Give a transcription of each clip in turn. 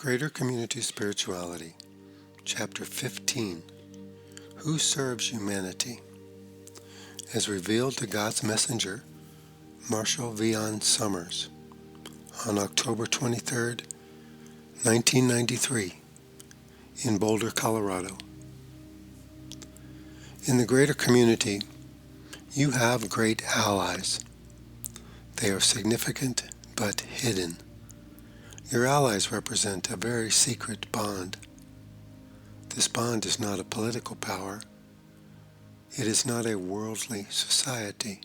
Greater Community Spirituality, Chapter 15, Who Serves Humanity? As revealed to God's messenger, Marshall Vion Summers, on October 23, 1993, in Boulder, Colorado. In the greater community, you have great allies. They are significant but hidden. Your allies represent a very secret bond. This bond is not a political power. It is not a worldly society.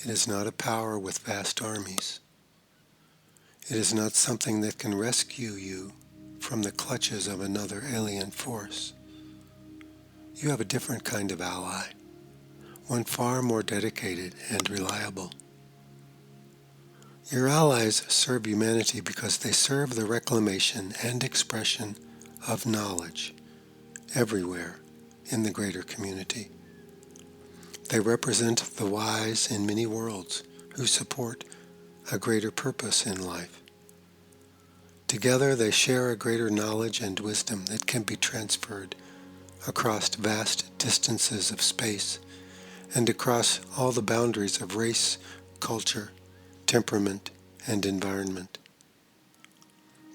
It is not a power with vast armies. It is not something that can rescue you from the clutches of another alien force. You have a different kind of ally, one far more dedicated and reliable. Your allies serve humanity because they serve the reclamation and expression of knowledge everywhere in the greater community. They represent the wise in many worlds who support a greater purpose in life. Together they share a greater knowledge and wisdom that can be transferred across vast distances of space and across all the boundaries of race, culture, temperament, and environment.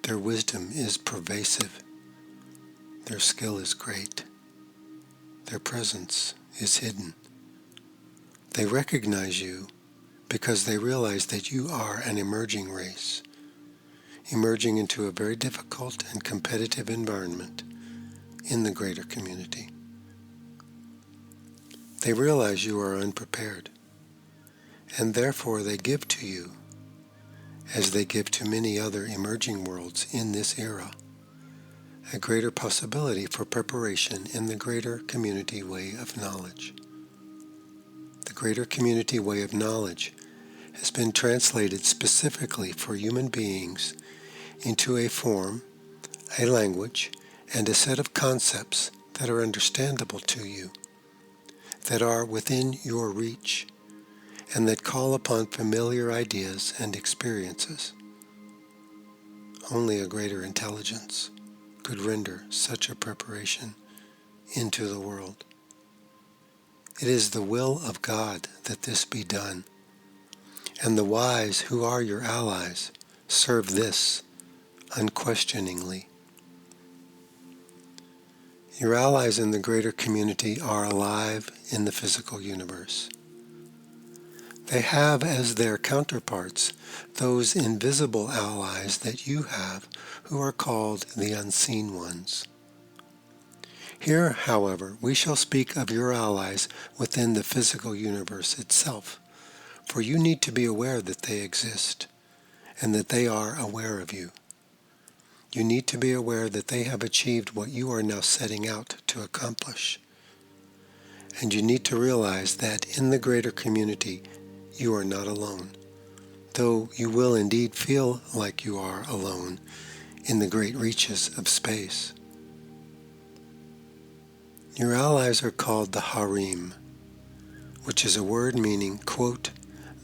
Their wisdom is pervasive. Their skill is great. Their presence is hidden. They recognize you because they realize that you are an emerging race, emerging into a very difficult and competitive environment in the greater community. They realize you are unprepared, and therefore they give to you, as they give to many other emerging worlds in this era, a greater possibility for preparation in the greater community way of knowledge. The greater community way of knowledge has been translated specifically for human beings into a form, a language, and a set of concepts that are understandable to you, that are within your reach, and that call upon familiar ideas and experiences. Only a greater intelligence could render such a preparation into the world. It is the will of God that this be done, and the wise who are your allies serve this unquestioningly. Your allies in the greater community are alive in the physical universe. They have as their counterparts those invisible allies that you have who are called the unseen ones. Here, however, we shall speak of your allies within the physical universe itself, for you need to be aware that they exist and that they are aware of you. You need to be aware that they have achieved what you are now setting out to accomplish. And you need to realize that in the greater community, you are not alone, though you will indeed feel like you are alone in the great reaches of space. Your allies are called the harem, which is a word meaning, quote,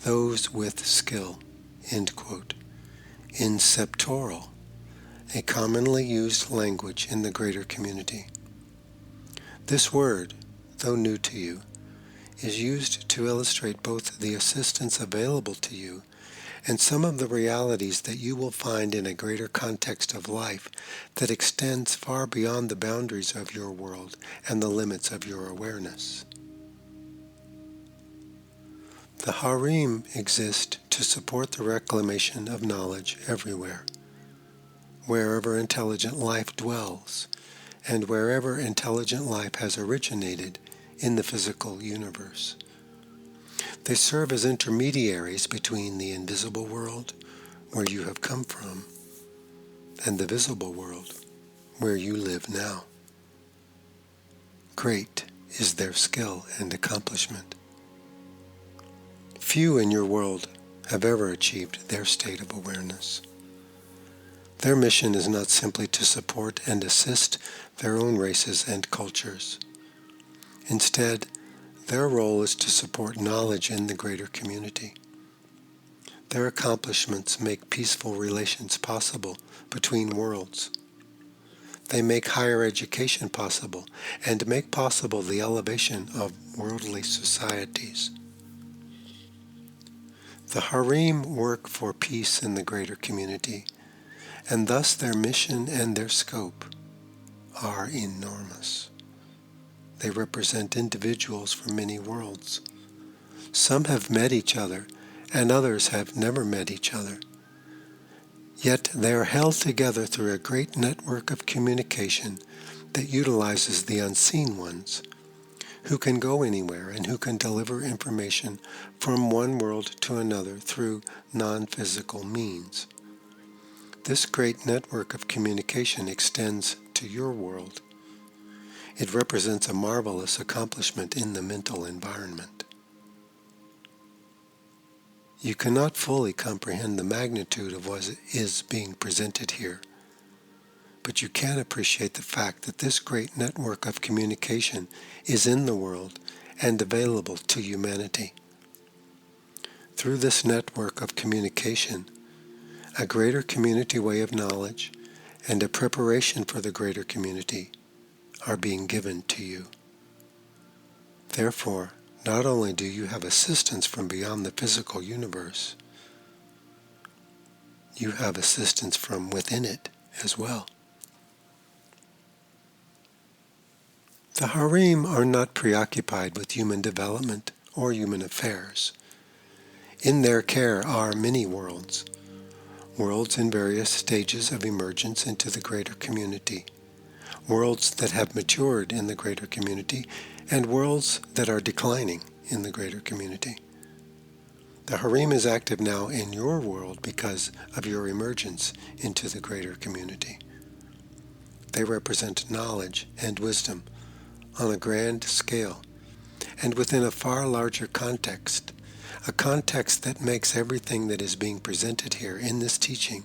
those with skill, end quote, inceptoral, a commonly used language in the greater community. This word, though new to you, is used to illustrate both the assistance available to you and some of the realities that you will find in a greater context of life that extends far beyond the boundaries of your world and the limits of your awareness. The harem exist to support the reclamation of knowledge everywhere, wherever intelligent life dwells, and wherever intelligent life has originated in the physical universe. They serve as intermediaries between the invisible world, where you have come from, and the visible world, where you live now. Great is their skill and accomplishment. Few in your world have ever achieved their state of awareness. Their mission is not simply to support and assist their own races and cultures. Instead, their role is to support knowledge in the greater community. Their accomplishments make peaceful relations possible between worlds. They make higher education possible and make possible the elevation of worldly societies. The harem work for peace in the greater community, and thus their mission and their scope are enormous. They represent individuals from many worlds. Some have met each other, and others have never met each other. Yet they are held together through a great network of communication that utilizes the unseen ones, who can go anywhere and who can deliver information from one world to another through non-physical means. This great network of communication extends to your world. It represents a marvelous accomplishment in the mental environment. You cannot fully comprehend the magnitude of what is being presented here, but you can appreciate the fact that this great network of communication is in the world and available to humanity. Through this network of communication, a greater community way of knowledge and a preparation for the greater community are being given to you. Therefore, not only do you have assistance from beyond the physical universe, you have assistance from within it as well. The harem are not preoccupied with human development or human affairs. In their care are many worlds, worlds in various stages of emergence into the greater community, worlds that have matured in the greater community, and worlds that are declining in the greater community. The harem is active now in your world because of your emergence into the greater community. They represent knowledge and wisdom on a grand scale and within a far larger context, a context that makes everything that is being presented here in this teaching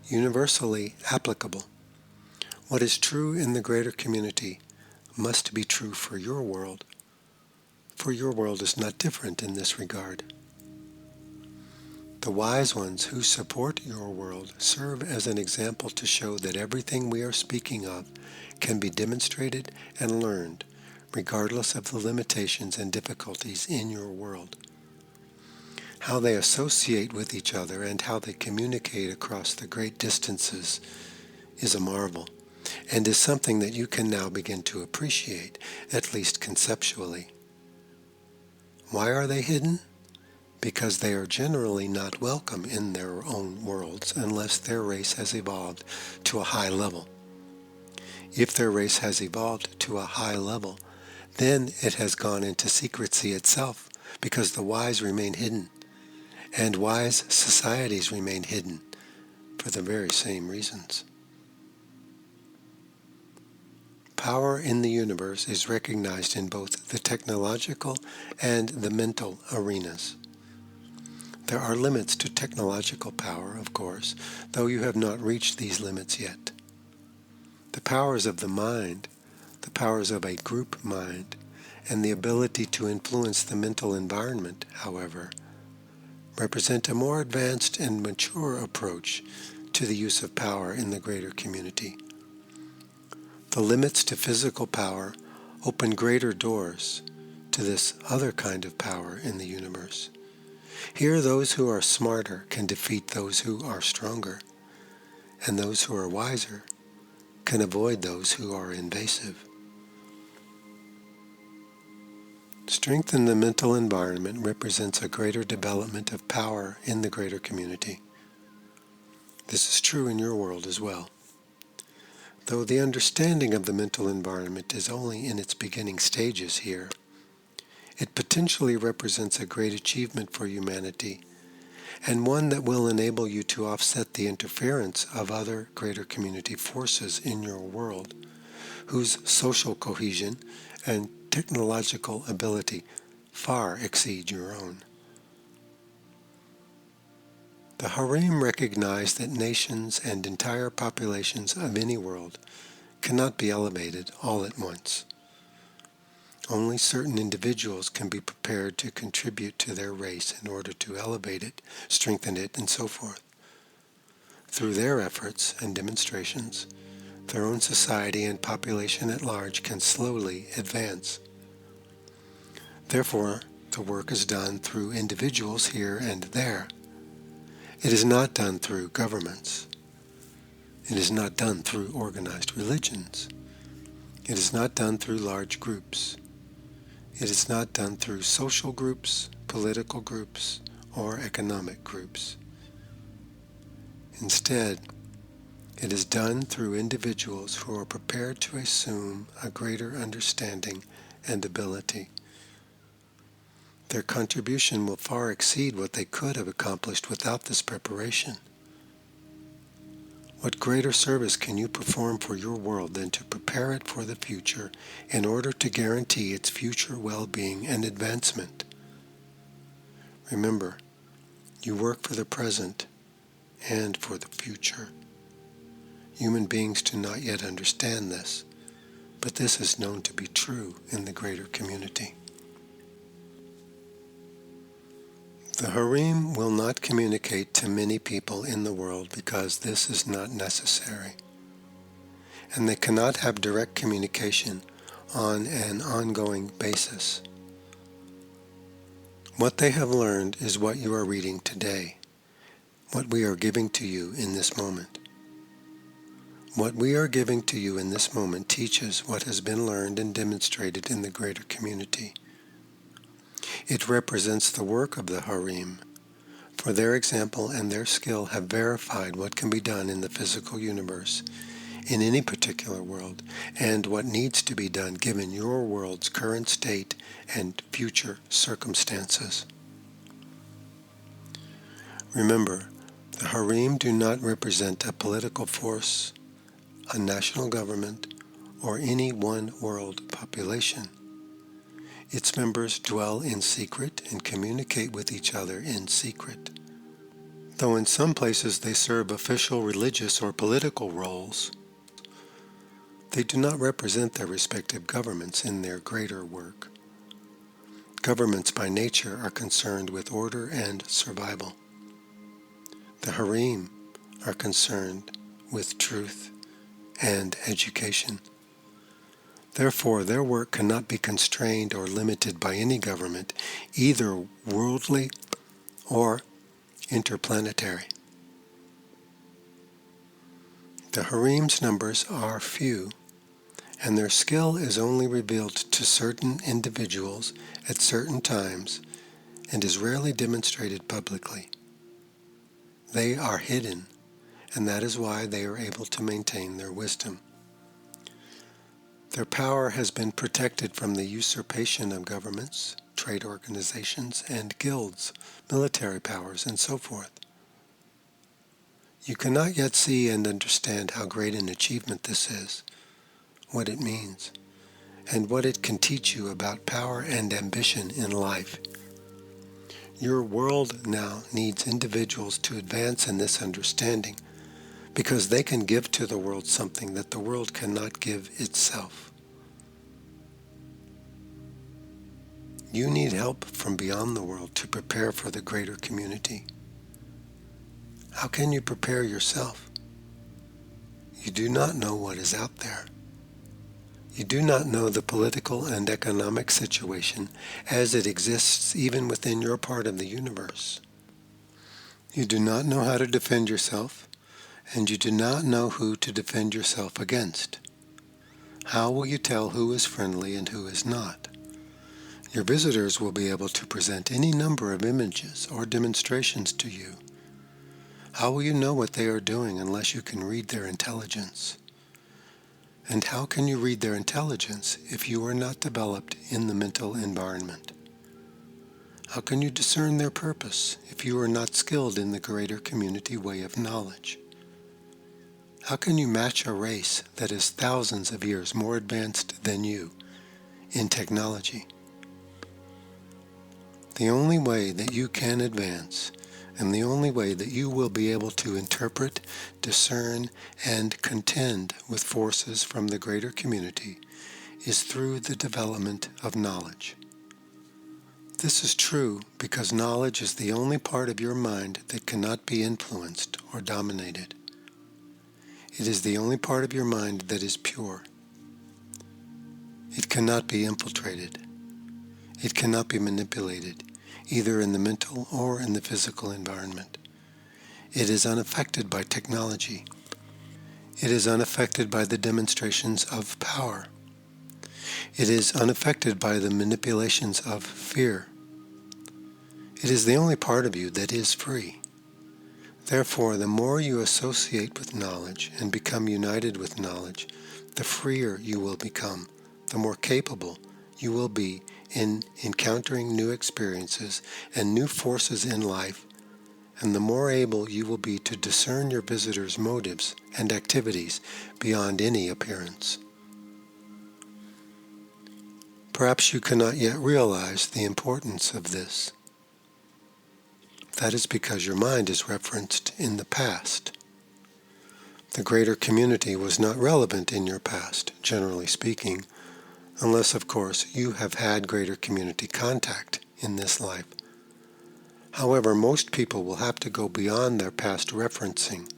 universally applicable. What is true in the greater community must be true for your world is not different in this regard. The wise ones who support your world serve as an example to show that everything we are speaking of can be demonstrated and learned, regardless of the limitations and difficulties in your world. How they associate with each other and how they communicate across the great distances is a marvel, and is something that you can now begin to appreciate, at least conceptually. Why are they hidden? Because they are generally not welcome in their own worlds unless their race has evolved to a high level. If their race has evolved to a high level, then it has gone into secrecy itself, because the wise remain hidden, and wise societies remain hidden for the very same reasons. Power in the universe is recognized in both the technological and the mental arenas. There are limits to technological power, of course, though you have not reached these limits yet. The powers of the mind, the powers of a group mind, and the ability to influence the mental environment, however, represent a more advanced and mature approach to the use of power in the greater community. The limits to physical power open greater doors to this other kind of power in the universe. Here those who are smarter can defeat those who are stronger, and those who are wiser can avoid those who are invasive. Strength in the mental environment represents a greater development of power in the greater community. This is true in your world as well. Though the understanding of the mental environment is only in its beginning stages here, it potentially represents a great achievement for humanity, and one that will enable you to offset the interference of other greater community forces in your world, whose social cohesion and technological ability far exceed your own. The harem recognize that nations and entire populations of any world cannot be elevated all at once. Only certain individuals can be prepared to contribute to their race in order to elevate it, strengthen it, and so forth. Through their efforts and demonstrations, their own society and population at large can slowly advance. Therefore, the work is done through individuals here and there. It is not done through governments. It is not done through organized religions. It is not done through large groups. It is not done through social groups, political groups, or economic groups. Instead, it is done through individuals who are prepared to assume a greater understanding and ability. Their contribution will far exceed what they could have accomplished without this preparation. What greater service can you perform for your world than to prepare it for the future in order to guarantee its future well-being and advancement? Remember, you work for the present and for the future. Human beings do not yet understand this, but this is known to be true in the greater community. The harem will not communicate to many people in the world because this is not necessary, and they cannot have direct communication on an ongoing basis. What they have learned is what you are reading today, what we are giving to you in this moment. What we are giving to you in this moment teaches what has been learned and demonstrated in the greater community. It represents the work of the harem, for their example and their skill have verified what can be done in the physical universe, in any particular world, and what needs to be done given your world's current state and future circumstances. Remember, the harem do not represent a political force, a national government, or any one world population. Its members dwell in secret and communicate with each other in secret. Though in some places they serve official religious or political roles, they do not represent their respective governments in their greater work. Governments by nature are concerned with order and survival. The harem are concerned with truth and education. Therefore, their work cannot be constrained or limited by any government, either worldly or interplanetary. The harem's numbers are few, and their skill is only revealed to certain individuals at certain times and is rarely demonstrated publicly. They are hidden, and that is why they are able to maintain their wisdom. Their power has been protected from the usurpation of governments, trade organizations, and guilds, military powers, and so forth. You cannot yet see and understand how great an achievement this is, what it means, and what it can teach you about power and ambition in life. Your world now needs individuals to advance in this understanding, because they can give to the world something that the world cannot give itself. You need help from beyond the world to prepare for the greater community. How can you prepare yourself? You do not know what is out there. You do not know the political and economic situation as it exists even within your part of the universe. You do not know how to defend yourself, and you do not know who to defend yourself against. How will you tell who is friendly and who is not? Your visitors will be able to present any number of images or demonstrations to you. How will you know what they are doing unless you can read their intelligence? And how can you read their intelligence if you are not developed in the mental environment? How can you discern their purpose if you are not skilled in the greater community way of knowledge? How can you match a race that is thousands of years more advanced than you in technology? The only way that you can advance, and the only way that you will be able to interpret, discern, and contend with forces from the greater community is through the development of knowledge. This is true because knowledge is the only part of your mind that cannot be influenced or dominated. It is the only part of your mind that is pure. It cannot be infiltrated. It cannot be manipulated, either in the mental or in the physical environment. It is unaffected by technology. It is unaffected by the demonstrations of power. It is unaffected by the manipulations of fear. It is the only part of you that is free. Therefore, the more you associate with knowledge and become united with knowledge, the freer you will become, the more capable you will be in encountering new experiences and new forces in life, and the more able you will be to discern your visitor's motives and activities beyond any appearance. Perhaps you cannot yet realize the importance of this. That is because your mind is referenced in the past. The greater community was not relevant in your past, generally speaking, unless, of course, you have had greater community contact in this life. However, most people will have to go beyond their past referencing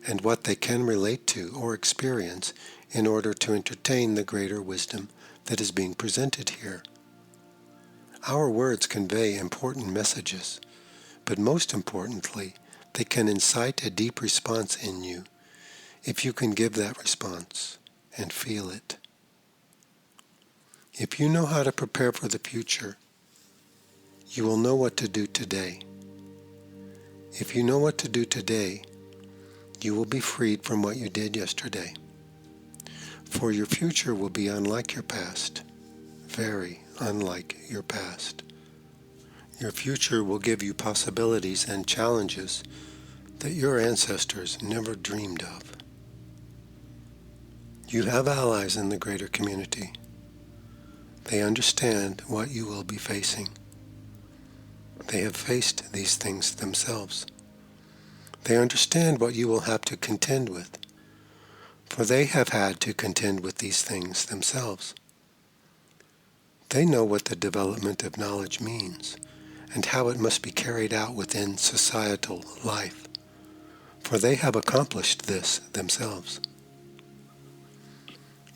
and what they can relate to or experience in order to entertain the greater wisdom that is being presented here. Our words convey important messages, but most importantly, they can incite a deep response in you if you can give that response and feel it. If you know how to prepare for the future, you will know what to do today. If you know what to do today, you will be freed from what you did yesterday. For your future will be unlike your past, very unlike your past. Your future will give you possibilities and challenges that your ancestors never dreamed of. You have allies in the greater community. They understand what you will be facing. They have faced these things themselves. They understand what you will have to contend with, for they have had to contend with these things themselves. They know what the development of knowledge means and how it must be carried out within societal life, for they have accomplished this themselves.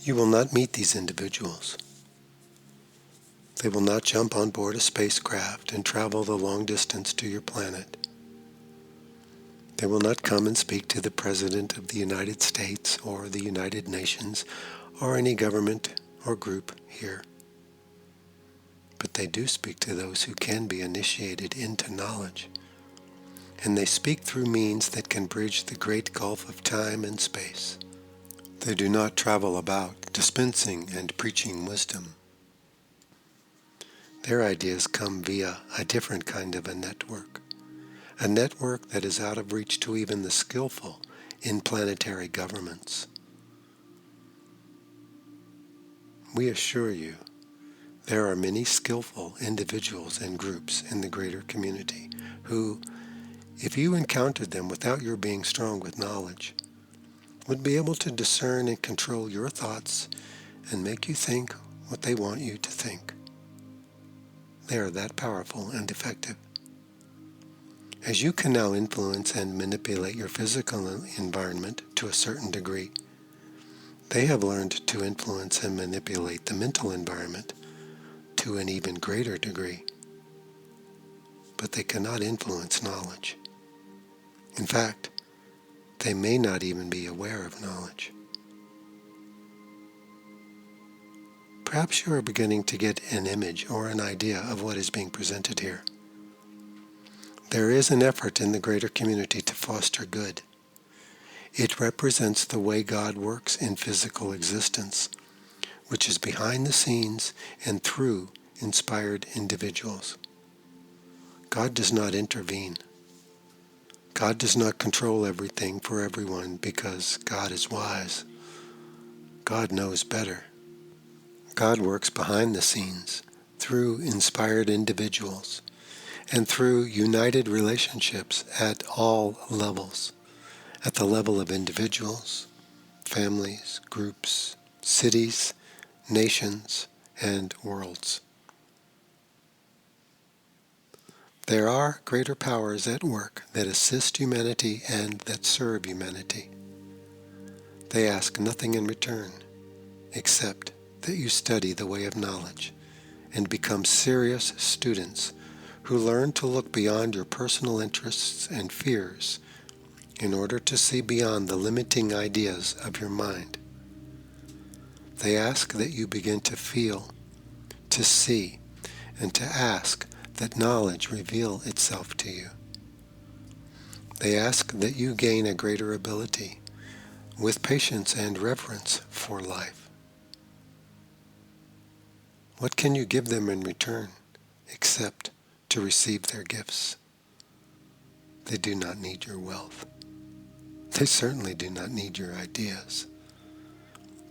You will not meet these individuals. They will not jump on board a spacecraft and travel the long distance to your planet. They will not come and speak to the President of the United States or the United Nations or any government or group here. But they do speak to those who can be initiated into knowledge, and they speak through means that can bridge the great gulf of time and space. They do not travel about dispensing and preaching wisdom. Their ideas come via a different kind of a network that is out of reach to even the skillful in planetary governments. We assure you, there are many skillful individuals and groups in the greater community who, if you encountered them without your being strong with knowledge, would be able to discern and control your thoughts and make you think what they want you to think. They are that powerful and effective. As you can now influence and manipulate your physical environment to a certain degree, they have learned to influence and manipulate the mental environment to an even greater degree. But they cannot influence knowledge. In fact, they may not even be aware of knowledge. Perhaps you are beginning to get an image or an idea of what is being presented here. There is an effort in the greater community to foster good. It represents the way God works in physical existence, which is behind the scenes and through inspired individuals. God does not intervene. God does not control everything for everyone because God is wise. God knows better. God works behind the scenes through inspired individuals and through united relationships at all levels, at the level of individuals, families, groups, cities, nations, and worlds. There are greater powers at work that assist humanity and that serve humanity. They ask nothing in return, except that you study the way of knowledge and become serious students who learn to look beyond your personal interests and fears in order to see beyond the limiting ideas of your mind. They ask that you begin to feel, to see, and to ask that knowledge reveal itself to you. They ask that you gain a greater ability, with patience and reverence for life. What can you give them in return, except to receive their gifts? They do not need your wealth. They certainly do not need your ideas.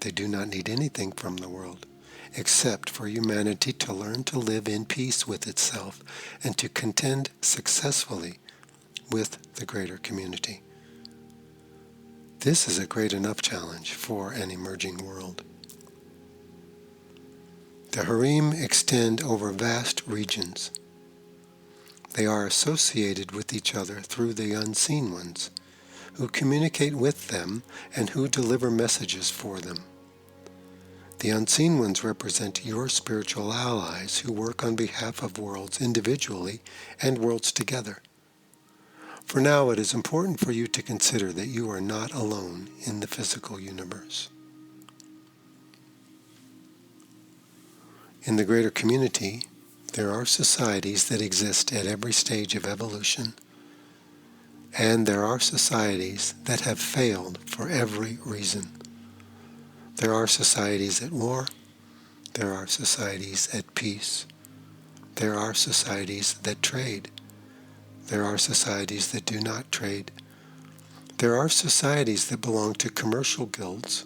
They do not need anything from the world, except for humanity to learn to live in peace with itself and to contend successfully with the greater community. This is a great enough challenge for an emerging world. The harem extend over vast regions. They are associated with each other through the unseen ones, who communicate with them and who deliver messages for them. The unseen ones represent your spiritual allies who work on behalf of worlds individually and worlds together. For now, it is important for you to consider that you are not alone in the physical universe. In the greater community, there are societies that exist at every stage of evolution, and there are societies that have failed for every reason. There are societies at war. There are societies at peace. There are societies that trade. There are societies that do not trade. There are societies that belong to commercial guilds.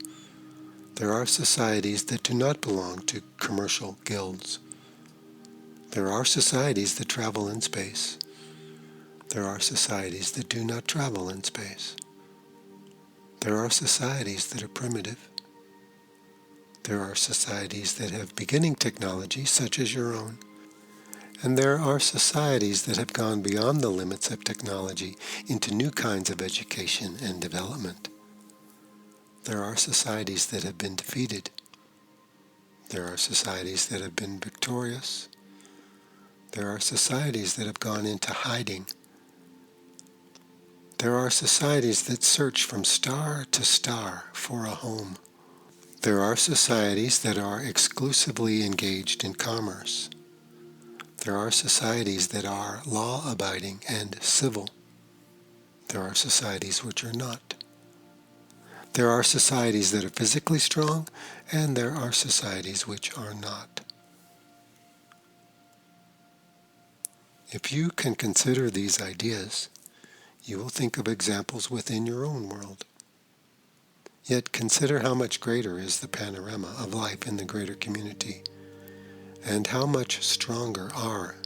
There are societies that do not belong to commercial guilds. There are societies that travel in space. There are societies that do not travel in space. There are societies that are primitive. There are societies that have beginning technology, such as your own. And there are societies that have gone beyond the limits of technology into new kinds of education and development. There are societies that have been defeated. There are societies that have been victorious. There are societies that have gone into hiding. There are societies that search from star to star for a home. There are societies that are exclusively engaged in commerce. There are societies that are law-abiding and civil. There are societies which are not. There are societies that are physically strong, and there are societies which are not. If you can consider these ideas, you will think of examples within your own world. Yet consider how much greater is the panorama of life in the greater community, and how much stronger are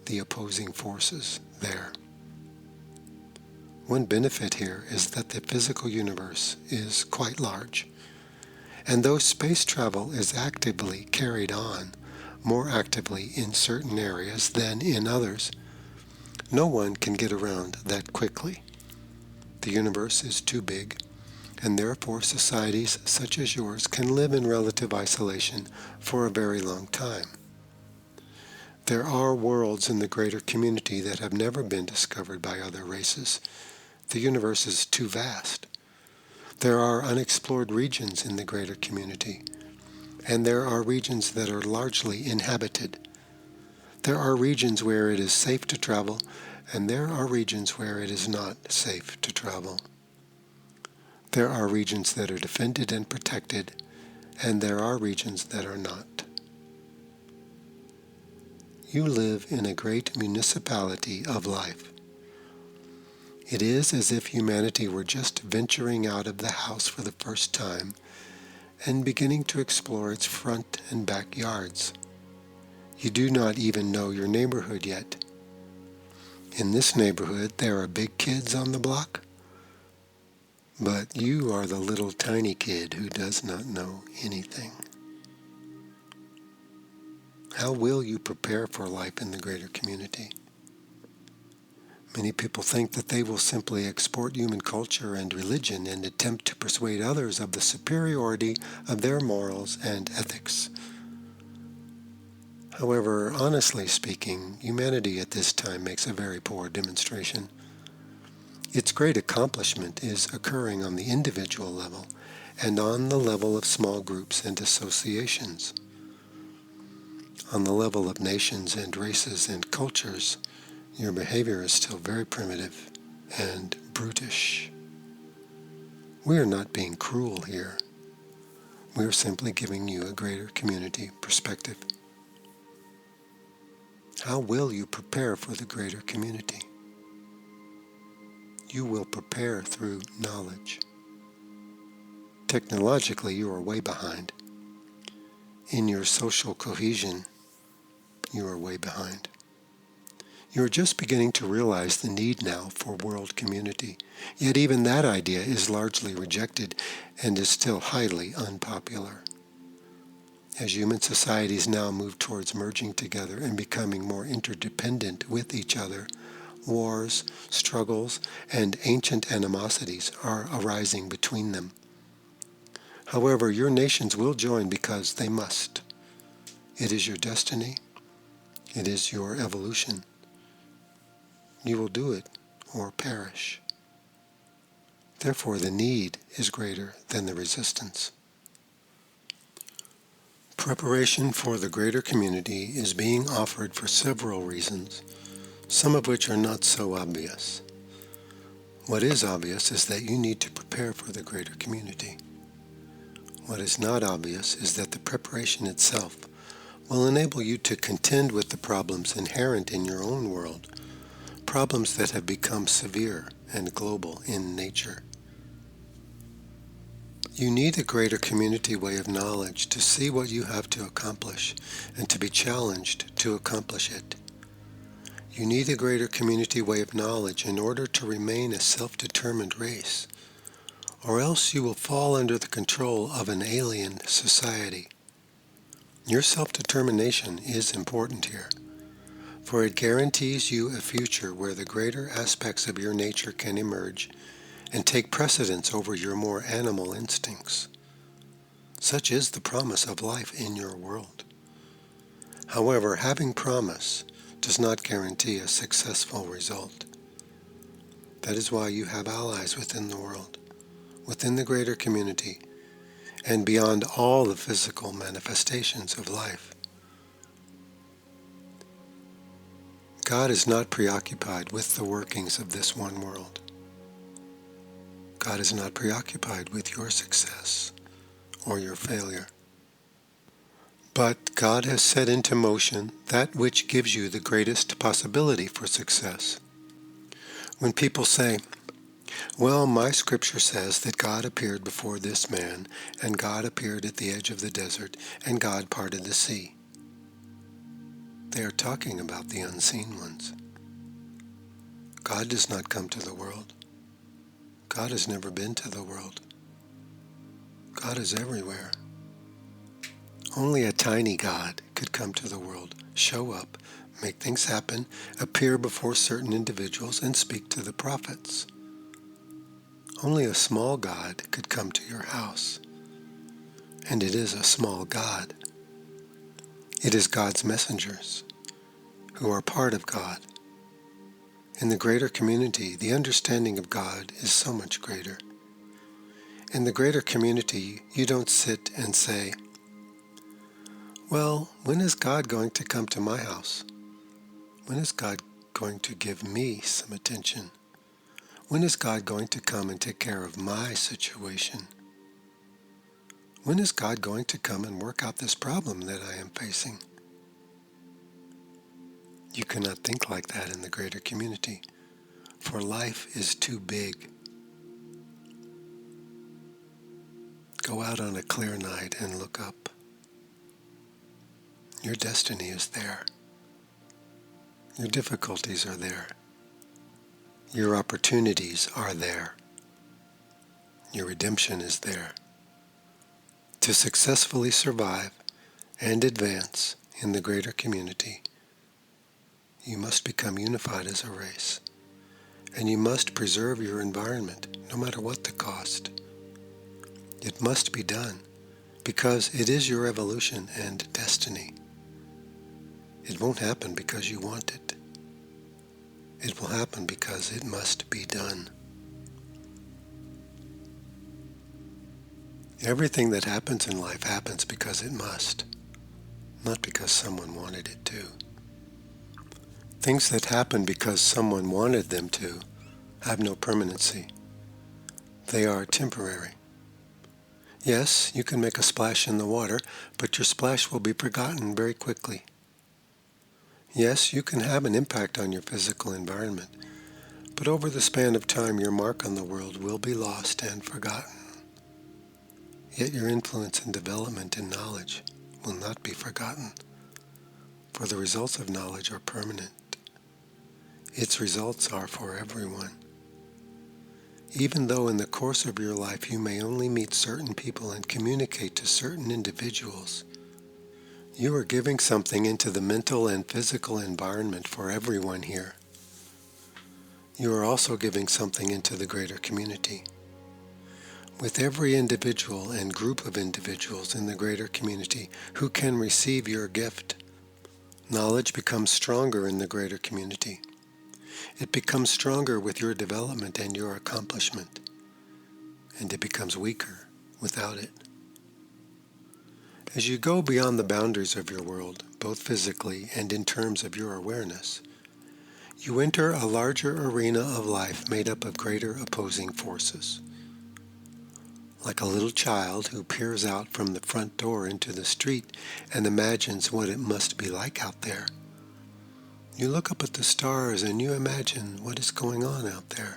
the opposing forces there. One benefit here is that the physical universe is quite large, and though space travel is actively carried on, more actively in certain areas than in others, no one can get around that quickly. The universe is too big, and therefore societies such as yours can live in relative isolation for a very long time. There are worlds in the greater community that have never been discovered by other races. The universe is too vast. There are unexplored regions in the greater community, and there are regions that are largely inhabited. There are regions where it is safe to travel, and there are regions where it is not safe to travel. There are regions that are defended and protected, and there are regions that are not. You live in a great municipality of life. It is as if humanity were just venturing out of the house for the first time and beginning to explore its front and back yards. You do not even know your neighborhood yet. In this neighborhood, there are big kids on the block, but you are the little tiny kid who does not know anything. How will you prepare for life in the greater community? Many people think that they will simply export human culture and religion and attempt to persuade others of the superiority of their morals and ethics. However, honestly speaking, humanity at this time makes a very poor demonstration. Its great accomplishment is occurring on the individual level and on the level of small groups and associations. On the level of nations and races and cultures, your behavior is still very primitive and brutish. We are not being cruel here. We are simply giving you a greater community perspective. How will you prepare for the greater community? You will prepare through knowledge. Technologically, you are way behind. In your social cohesion, you are way behind. You are just beginning to realize the need now for world community. Yet even that idea is largely rejected and is still highly unpopular. As human societies now move towards merging together and becoming more interdependent with each other, wars, struggles, and ancient animosities are arising between them. However, your nations will join because they must. It is your destiny. It is your evolution. You will do it or perish. Therefore, the need is greater than the resistance. Preparation for the greater community is being offered for several reasons, some of which are not so obvious. What is obvious is that you need to prepare for the greater community. What is not obvious is that the preparation itself will enable you to contend with the problems inherent in your own world, problems that have become severe and global in nature. You need a greater community way of knowledge to see what you have to accomplish and to be challenged to accomplish it. You need a greater community way of knowledge in order to remain a self-determined race, or else you will fall under the control of an alien society. Your self-determination is important here, for it guarantees you a future where the greater aspects of your nature can emerge and take precedence over your more animal instincts. Such is the promise of life in your world. However, having promise does not guarantee a successful result. That is why you have allies within the world, within the greater community, and beyond all the physical manifestations of life. God is not preoccupied with the workings of this one world. God is not preoccupied with your success or your failure. But God has set into motion that which gives you the greatest possibility for success. When people say, well, my scripture says that God appeared before this man, and God appeared at the edge of the desert, and God parted the sea. They are talking about the unseen ones. God does not come to the world. God has never been to the world. God is everywhere. Only a tiny God could come to the world, show up, make things happen, appear before certain individuals, and speak to the prophets. Only a small God could come to your house. And it is a small God. It is God's messengers who are part of God. In the greater community, the understanding of God is so much greater. In the greater community, you don't sit and say, well, when is God going to come to my house? When is God going to give me some attention? When is God going to come and take care of my situation? When is God going to come and work out this problem that I am facing? You cannot think like that in the greater community, for life is too big. Go out on a clear night and look up. Your destiny is there. Your difficulties are there. Your opportunities are there. Your redemption is there. To successfully survive and advance in the greater community, you must become unified as a race, and you must preserve your environment no matter what the cost. It must be done because it is your evolution and destiny. It won't happen because you want it. It will happen because it must be done. Everything that happens in life happens because it must, not because someone wanted it to. Things that happen because someone wanted them to have no permanency. They are temporary. Yes, you can make a splash in the water, but your splash will be forgotten very quickly. Yes, you can have an impact on your physical environment, but over the span of time your mark on the world will be lost and forgotten. Yet your influence and development in knowledge will not be forgotten, for the results of knowledge are permanent. Its results are for everyone. Even though in the course of your life you may only meet certain people and communicate to certain individuals, you are giving something into the mental and physical environment for everyone here. You are also giving something into the greater community. With every individual and group of individuals in the greater community who can receive your gift, knowledge becomes stronger in the greater community. It becomes stronger with your development and your accomplishment, and it becomes weaker without it. As you go beyond the boundaries of your world, both physically and in terms of your awareness, you enter a larger arena of life made up of greater opposing forces. Like a little child who peers out from the front door into the street and imagines what it must be like out there. You look up at the stars and you imagine what is going on out there.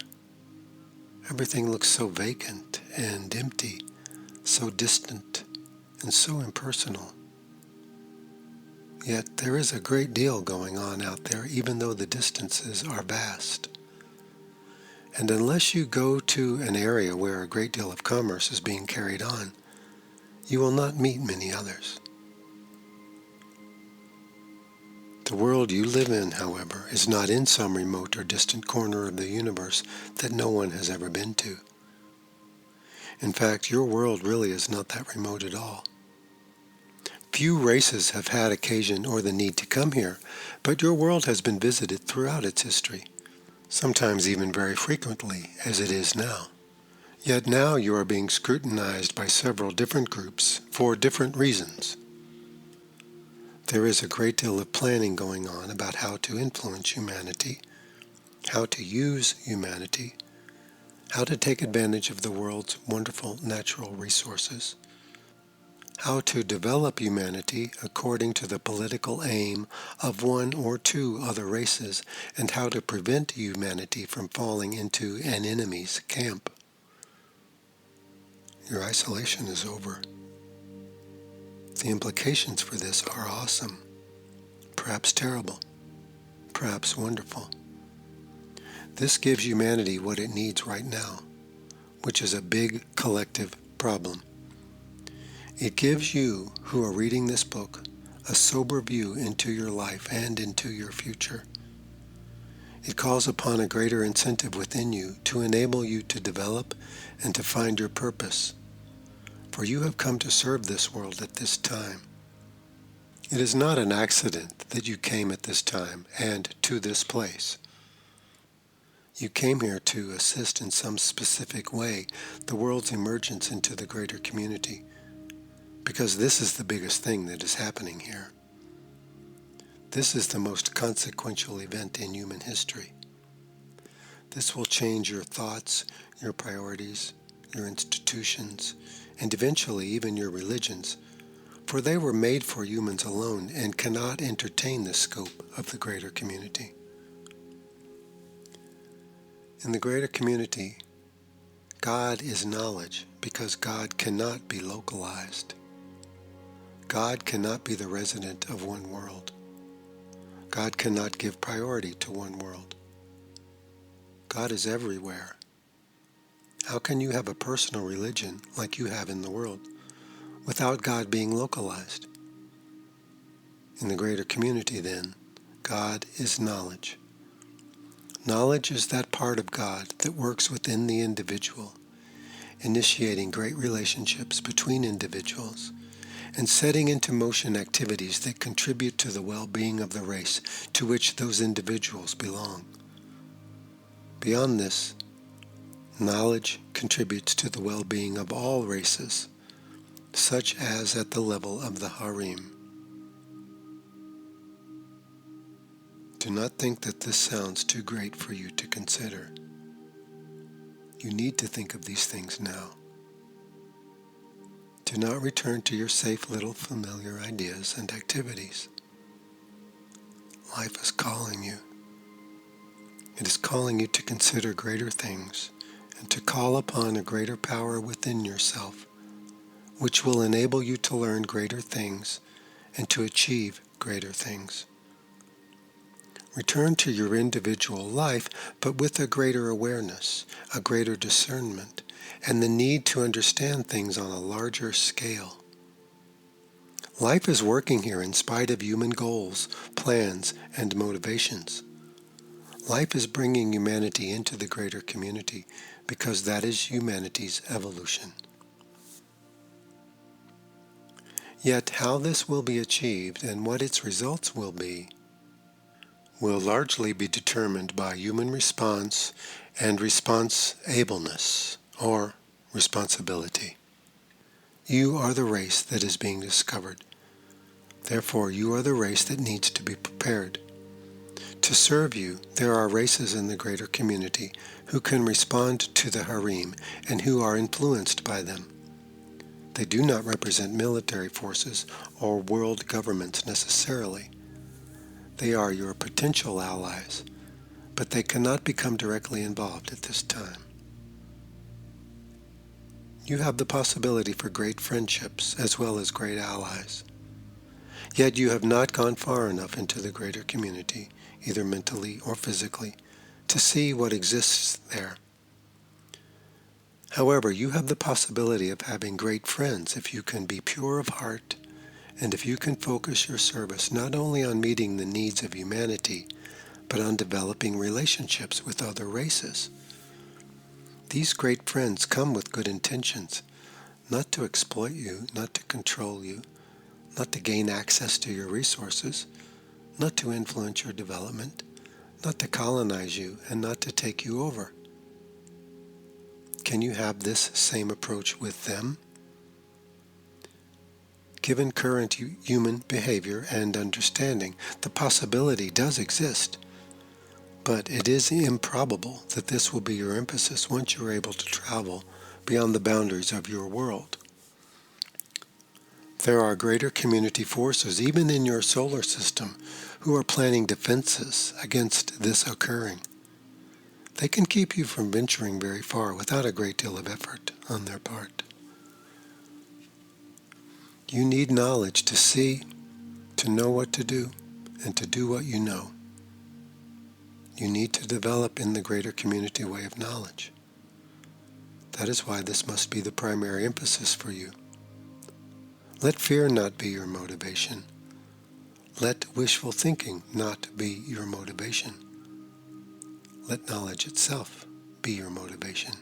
Everything looks so vacant and empty, so distant and so impersonal. Yet there is a great deal going on out there, even though the distances are vast. And unless you go to an area where a great deal of commerce is being carried on, you will not meet many others. The world you live in, however, is not in some remote or distant corner of the universe that no one has ever been to. In fact, your world really is not that remote at all. Few races have had occasion or the need to come here, but your world has been visited throughout its history, sometimes even very frequently, as it is now. Yet now you are being scrutinized by several different groups for different reasons. There is a great deal of planning going on about how to influence humanity, how to use humanity, how to take advantage of the world's wonderful natural resources, how to develop humanity according to the political aim of one or two other races, and how to prevent humanity from falling into an enemy's camp. Your isolation is over. The implications for this are awesome, perhaps terrible, perhaps wonderful. This gives humanity what it needs right now, which is a big collective problem. It gives you, who are reading this book, a sober view into your life and into your future. It calls upon a greater incentive within you to enable you to develop and to find your purpose, for you have come to serve this world at this time. It is not an accident that you came at this time and to this place. You came here to assist in some specific way the world's emergence into the greater community, because this is the biggest thing that is happening here. This is the most consequential event in human history. This will change your thoughts, your priorities, your institutions, and eventually even your religions, for they were made for humans alone and cannot entertain the scope of the greater community. In the greater community, God is knowledge because God cannot be localized. God cannot be the resident of one world. God cannot give priority to one world. God is everywhere. How can you have a personal religion like you have in the world without God being localized? In the greater community, then, God is knowledge. Knowledge is that part of God that works within the individual, initiating great relationships between individuals and setting into motion activities that contribute to the well-being of the race to which those individuals belong. Beyond this, knowledge contributes to the well-being of all races, such as at the level of the harem. Do not think that this sounds too great for you to consider. You need to think of these things now. Do not return to your safe little familiar ideas and activities. Life is calling you. It is calling you to consider greater things and to call upon a greater power within yourself, which will enable you to learn greater things and to achieve greater things. Return to your individual life, but with a greater awareness, a greater discernment, and the need to understand things on a larger scale. Life is working here in spite of human goals, plans, and motivations. Life is bringing humanity into the greater community because that is humanity's evolution. Yet how this will be achieved and what its results will be will largely be determined by human response and response-ableness, or responsibility. You are the race that is being discovered. Therefore, you are the race that needs to be prepared. To serve you, there are races in the greater community who can respond to the harem and who are influenced by them. They do not represent military forces or world governments necessarily. They are your potential allies, but they cannot become directly involved at this time. You have the possibility for great friendships as well as great allies. Yet you have not gone far enough into the greater community, either mentally or physically, to see what exists there. However, you have the possibility of having great friends if you can be pure of heart and if you can focus your service not only on meeting the needs of humanity, but on developing relationships with other races. These great friends come with good intentions, not to exploit you, not to control you, not to gain access to your resources, not to influence your development, not to colonize you, and not to take you over. Can you have this same approach with them? Given current human behavior and understanding, the possibility does exist. But it is improbable that this will be your emphasis once you are able to travel beyond the boundaries of your world. There are greater community forces, even in your solar system, who are planning defenses against this occurring. They can keep you from venturing very far without a great deal of effort on their part. You need knowledge to see, to know what to do, and to do what you know. You need to develop in the greater community way of knowledge. That is why this must be the primary emphasis for you. Let fear not be your motivation. Let wishful thinking not be your motivation. Let knowledge itself be your motivation.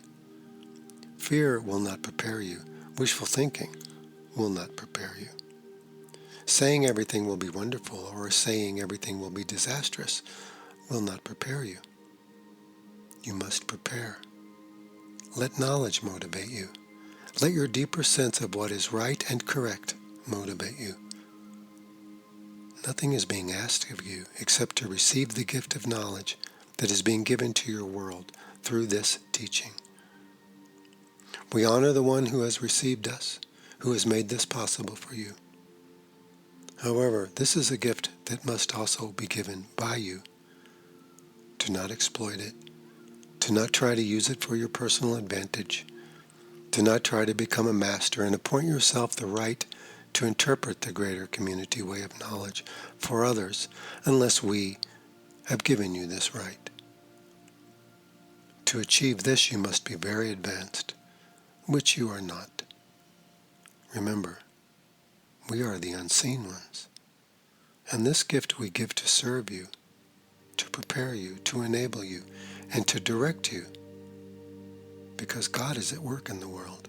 Fear will not prepare you. Wishful thinking will not prepare you. Saying everything will be wonderful or saying everything will be disastrous will not prepare you. You must prepare. Let knowledge motivate you. Let your deeper sense of what is right and correct motivate you. Nothing is being asked of you except to receive the gift of knowledge that is being given to your world through this teaching. We honor the one who has received us, who has made this possible for you. However, this is a gift that must also be given by you. Do not exploit it. Do not try to use it for your personal advantage. Do not try to become a master and appoint yourself the right to interpret the greater community way of knowledge for others unless we have given you this right. To achieve this, you must be very advanced, which you are not. Remember, we are the unseen ones, And this gift we give to serve you, to prepare you, to enable you, and to direct you, because God is at work in the world.